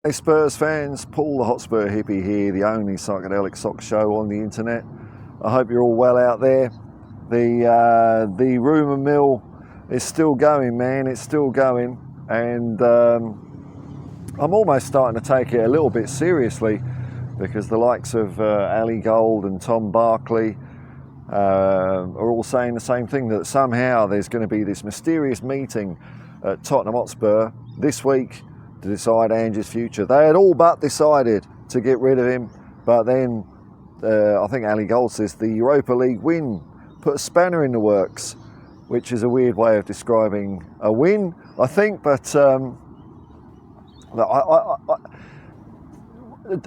Hey Spurs fans, Paul the Hotspur Hippie here, the only psychedelic sock show on the internet. I hope you're all well out there. The rumour mill is still going, man, it's still going, and I'm almost starting to take it a little bit seriously, because the likes of Ali Gold and Tom Barkley are all saying the same thing, that somehow there's going to be this mysterious meeting at Tottenham Hotspur this week to decide Ange's future. They had all but decided to get rid of him, but then I think Ali Gold says the Europa League win put a spanner in the works, which is a weird way of describing a win, I think. But I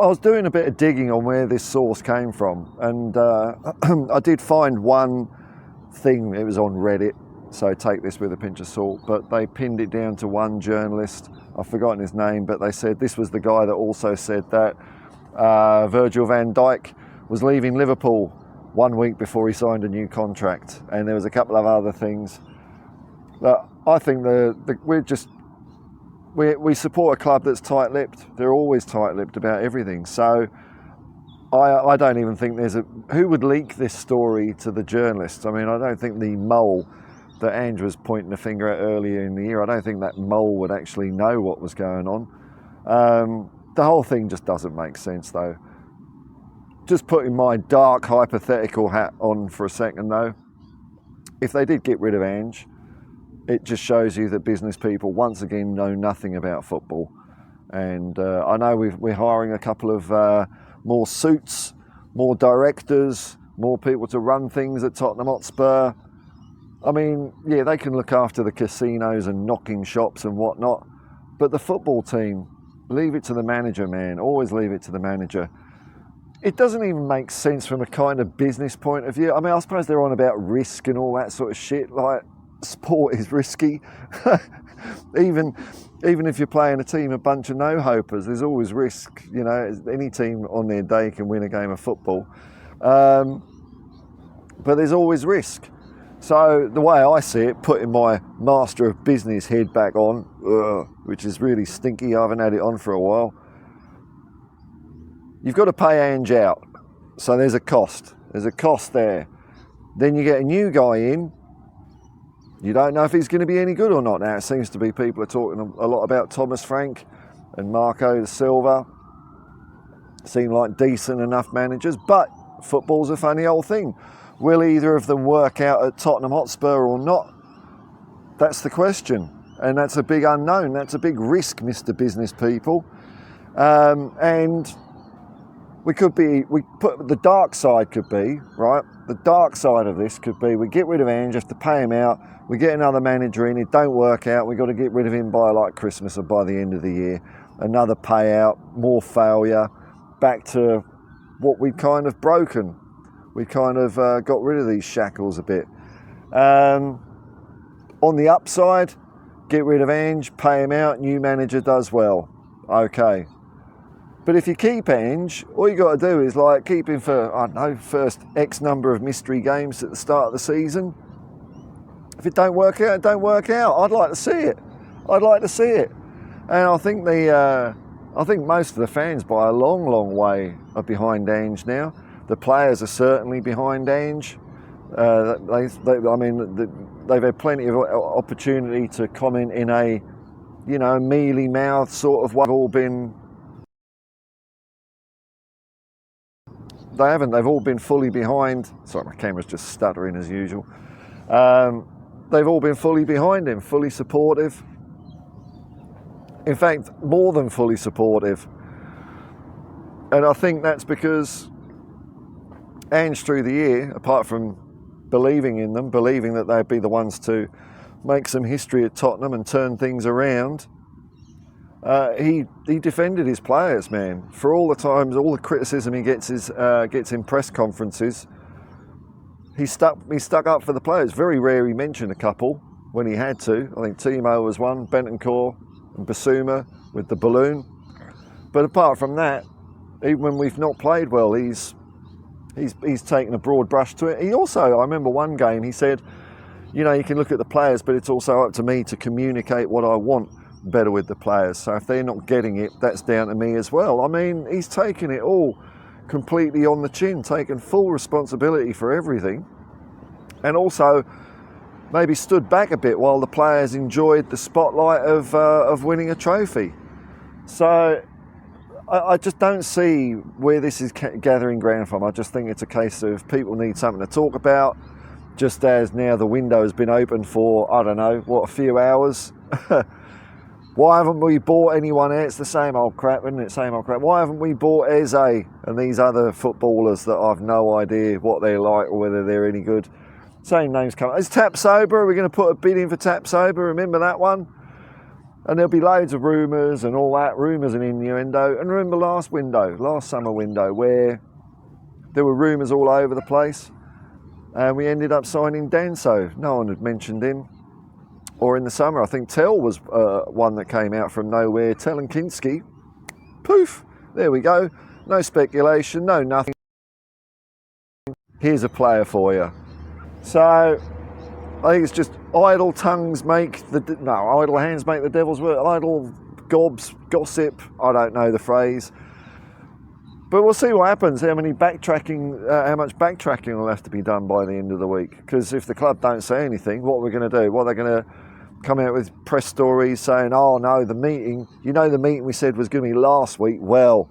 was doing a bit of digging on where this source came from, and I did find one thing. It was on Reddit, so take this with a pinch of salt, but they pinned it down to one journalist. I've forgotten his name, but they said this was the guy that also said that Virgil van Dijk was leaving Liverpool 1 week before he signed a new contract, and there was a couple of other things. But I think we support a club that's tight-lipped. They're always tight-lipped about everything. So I don't even think who would leak this story to the journalists. I mean, I don't think the mole that Ange was pointing a finger at earlier in the year, I don't think that mole would actually know what was going on. The whole thing just doesn't make sense, though. Just putting my dark hypothetical hat on for a second, though, if they did get rid of Ange, it just shows you that business people once again know nothing about football. And I know we're hiring a couple of more suits, more directors, more people to run things at Tottenham Hotspur. I mean, yeah, they can look after the casinos and knocking shops and whatnot, but the football team, leave it to the manager, man. Always leave it to the manager. It doesn't even make sense from a kind of business point of view. I mean, I suppose they're on about risk and all that sort of shit. Like, sport is risky. even if you're playing a team, a bunch of no-hopers, there's always risk. You know, any team on their day can win a game of football. But there's always risk. So the way I see it, putting my master of business head back on, which is really stinky, I haven't had it on for a while, you've got to pay Ange out. So there's a cost. There's a cost there. Then you get a new guy in. You don't know if he's going to be any good or not. Now, it seems to be people are talking a lot about Thomas Frank and Marco Silva. Seem like decent enough managers, but football's a funny old thing. Will either of them work out at Tottenham Hotspur or not? That's the question. And that's a big unknown. That's a big risk, Mr. Business People. And the dark side could be, right? The dark side of this could be we get rid of Ange, have to pay him out, we get another manager in, it don't work out, we've got to get rid of him by like Christmas or by the end of the year. Another payout, more failure, back to what we'd kind of broken. We kind of got rid of these shackles a bit. On the upside, get rid of Ange, pay him out, new manager does well. Okay. But if you keep Ange, all you got to do is like keep him for, I don't know, first X number of mystery games at the start of the season. If it don't work out, it don't work out. I'd like to see it. I'd like to see it. And I think most of the fans by a long, long way are behind Ange now. The players are certainly behind Ange. They've had plenty of opportunity to comment in a, mealy mouth sort of way. They've all been fully behind. Sorry, my camera's just stuttering as usual. They've all been fully behind him, fully supportive. In fact, more than fully supportive. And I think that's because Ange through the year, apart from believing in them, believing that they'd be the ones to make some history at Tottenham and turn things around, he defended his players, man. For all the times, all the criticism he gets in press conferences, he stuck up for the players. Very rare he mentioned a couple when he had to. I think Timo was one, Bentancur and Basuma with the balloon. But apart from that, even when we've not played well, he's taken a broad brush to it. He also, I remember one game, he said, you can look at the players, but it's also up to me to communicate what I want better with the players. So if they're not getting it, that's down to me as well. I mean, he's taken it all completely on the chin, taken full responsibility for everything, and also maybe stood back a bit while the players enjoyed the spotlight of winning a trophy. So I just don't see where this is gathering ground from. I just think it's a case of people need something to talk about, just as now the window has been open for, I don't know, a few hours. Why haven't we bought anyone else? It's the same old crap, isn't it? Same old crap. Why haven't we bought Eze and these other footballers that I've no idea what they're like or whether they're any good? Same names come. Is Tapsoba? Are we going to put a bid in for Tapsoba? Remember that one? And there'll be loads of rumours and all that, rumours and innuendo. And remember last summer window, where there were rumours all over the place, and we ended up signing Danso. No one had mentioned him. Or in the summer, I think Tell was one that came out from nowhere. Tell and Kinski, poof, there we go. No speculation, no nothing. Here's a player for you. So I think it's just idle hands make the devil's work. Idle gossip. I don't know the phrase, but we'll see what happens. How much backtracking will have to be done by the end of the week? Because if the club don't say anything, what are we going to do? What are they going to come out with press stories saying, "Oh no, the meeting we said was going to be last week. Well,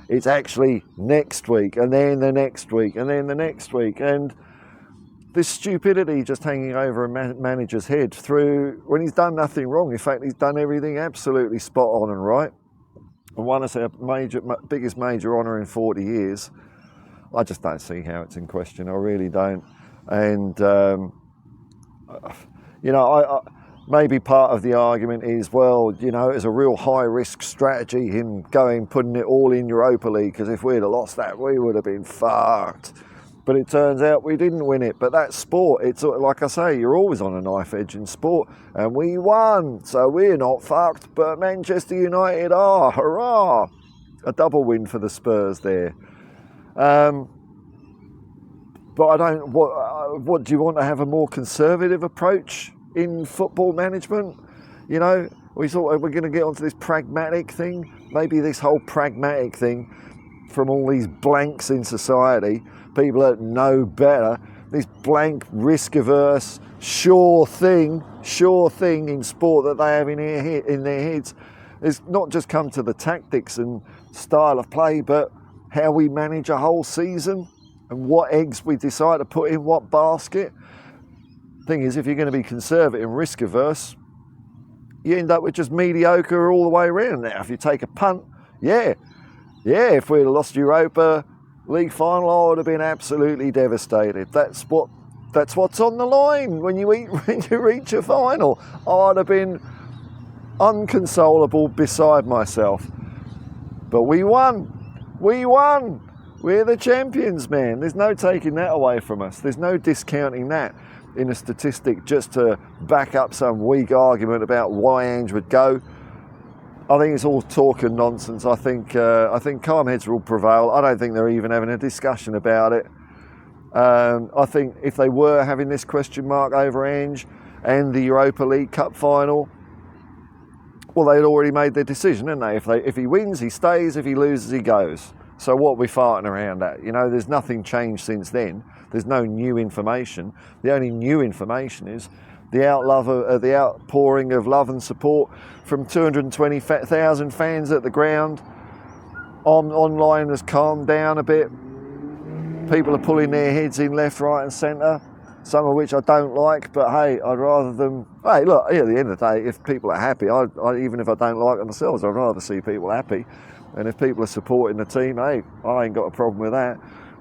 it's actually next week, and then the next week, and then the next week," and this stupidity just hanging over a manager's head through when he's done nothing wrong. In fact, he's done everything absolutely spot on and right, and won us our biggest major honour in 40 years. I just don't see how it's in question. I really don't. And maybe part of the argument is, well, it's a real high-risk strategy, him putting it all in Europa League, because if we'd have lost that, we would have been fucked. But it turns out we didn't win it. But that's sport. It's like I say, you're always on a knife edge in sport. And we won, so we're not fucked. But Manchester United are. Hurrah! A double win for the Spurs there. But I don't. What do you want to have a more conservative approach in football management? We thought we're going to get onto this pragmatic thing. Maybe this whole pragmatic thing from all these blanks in society, people that know better, this blank, risk-averse, sure thing in sport that they have in their heads, is not just come to the tactics and style of play, but how we manage a whole season and what eggs we decide to put in what basket. Thing is, if you're going to be conservative and risk-averse, you end up with just mediocre all the way around. Now, if you take a punt, if we'd have lost Europa League final, I would have been absolutely devastated. That's what's on the line when you reach a final. I'd have been unconsolable beside myself. But we won. We're the champions, man. There's no taking that away from us. There's no discounting that in a statistic just to back up some weak argument about why Ange would go. I think it's all talk and nonsense. I think calm heads will prevail. I don't think they're even having a discussion about it. I think if they were having this question mark over Ange and the Europa League Cup final, well, they'd already made their decision, hadn't they? If he wins, he stays. If he loses, he goes. So what are we farting around at? There's nothing changed since then. There's no new information. The only new information is the outpouring of love and support from 220,000 fans at the ground. Online has calmed down a bit. People are pulling their heads in left, right and centre, some of which I don't like, but hey, I'd rather them... Hey, look, at the end of the day, if people are happy, even if I don't like them themselves, I'd rather see people happy. And if people are supporting the team, hey, I ain't got a problem with that.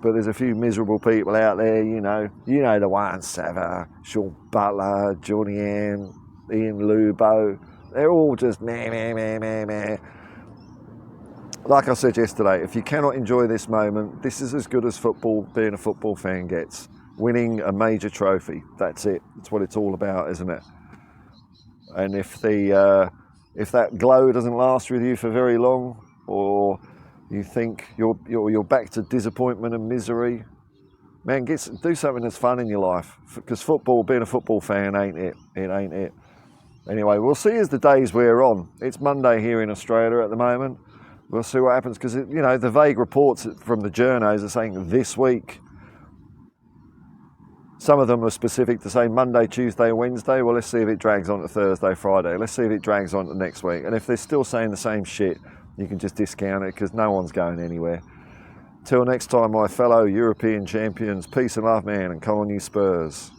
But there's a few miserable people out there, you know the ones, Sava, Sean Butler, Johnny Ann, Ian Lubo. They're all just meh. Like I said yesterday, if you cannot enjoy this moment, this is as good as football, being a football fan gets. Winning a major trophy, that's it. That's what it's all about, isn't it? And if that glow doesn't last with you for very long, or you think you're back to disappointment and misery, man, do something that's fun in your life. Because football, being a football fan, ain't it. It ain't it. Anyway, we'll see as the days wear on. It's Monday here in Australia at the moment. We'll see what happens because, you know, the vague reports from the journos are saying this week. Some of them are specific to say Monday, Tuesday, Wednesday. Well, let's see if it drags on to Thursday, Friday. Let's see if it drags on to next week. And if they're still saying the same shit, you can just discount it because no one's going anywhere. Till next time, my fellow European champions, peace and love, man, and come on you Spurs.